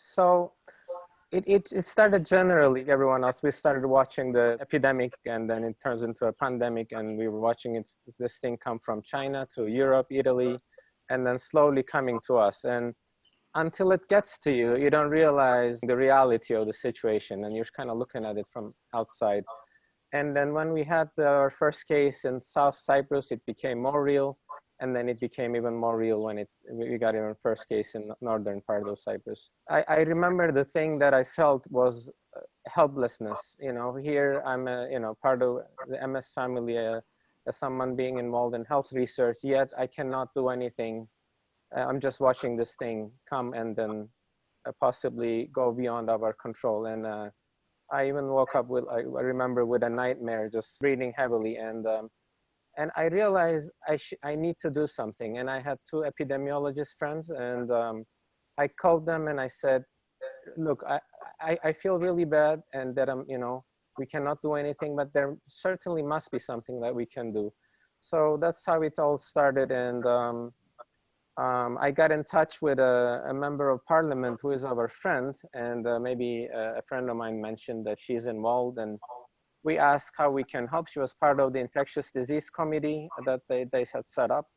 So it started generally, everyone else. We started watching the epidemic, and then it turns into a pandemic, and we were watching this thing come from China to Europe, Italy, and then slowly coming to us. And until it gets to you, you don't realize the reality of the situation, and you're kind of looking at it from outside. And then when we had our first case in South Cyprus, it became more real. And then it became even more real when we got our first case in the northern part of Cyprus. I remember the thing that I felt was helplessness. You know, here I'm part of the Emmes family, as someone being involved in health research, yet I cannot do anything. I'm just watching this thing come and then possibly go beyond our control. And I even woke up with, I remember, with a nightmare, just breathing heavily. And I realized I need to do something. And I had two epidemiologist friends, and I called them and I said, look, I feel really bad, and that we cannot do anything, but there certainly must be something that we can do. So that's how it all started. And I got in touch with a member of parliament who is our friend, and maybe a friend of mine mentioned that she's involved, and we asked how we can help. She was part of the infectious disease committee that they had set up.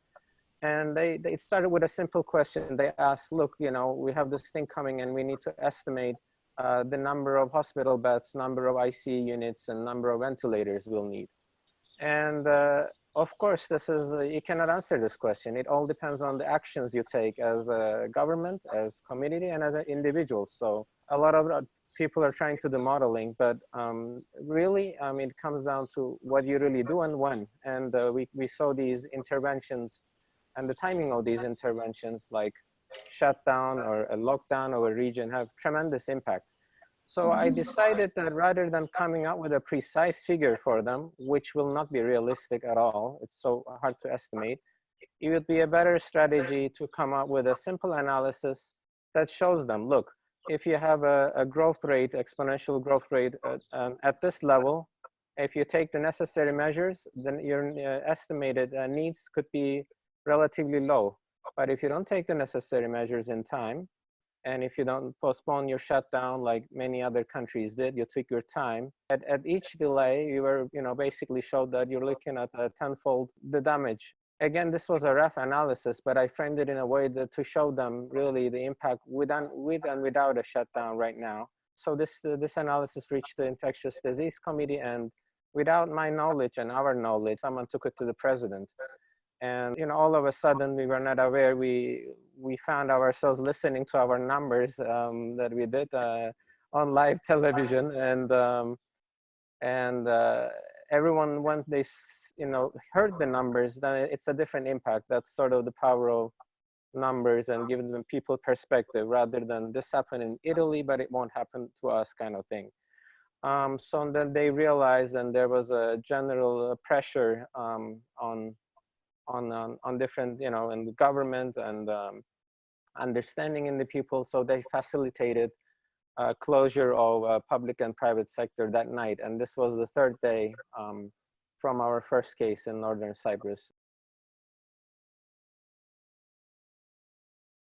And they started with a simple question. They asked, look, we have this thing coming, and we need to estimate the number of hospital beds, number of ICU units, and number of ventilators we'll need. And of course, you cannot answer this question. It all depends on the actions you take as a government, as community, and as an individual. So a lot of people are trying to do modeling, but really, it comes down to what you really do and when. And we saw these interventions and the timing of these interventions, like shutdown or a lockdown of a region, have tremendous impact. So I decided that rather than coming up with a precise figure for them, which will not be realistic at all, it's so hard to estimate, it would be a better strategy to come up with a simple analysis that shows them, look, if you have a growth rate, exponential growth rate at this level, if you take the necessary measures, then your estimated needs could be relatively low. But if you don't take the necessary measures in time, and if you don't postpone your shutdown like many other countries did, you took your time. At each delay, you were, basically showed that you're looking at a tenfold the damage. Again, this was a rough analysis, but I framed it in a way that to show them really the impact with and without a shutdown right now. So this analysis reached the infectious disease committee, and without my knowledge and our knowledge, someone took it to the president. And all of a sudden, we were not aware. We found ourselves listening to our numbers that we did on live television, and everyone, when they heard the numbers, then it's a different impact. That's sort of the power of numbers and giving them people perspective, rather than this happened in Italy, but it won't happen to us kind of thing. So then they realized, and there was a general pressure on different, in the government, and understanding in the people. So they facilitated closure of public and private sector that night. And this was the third day from our first case in northern Cyprus.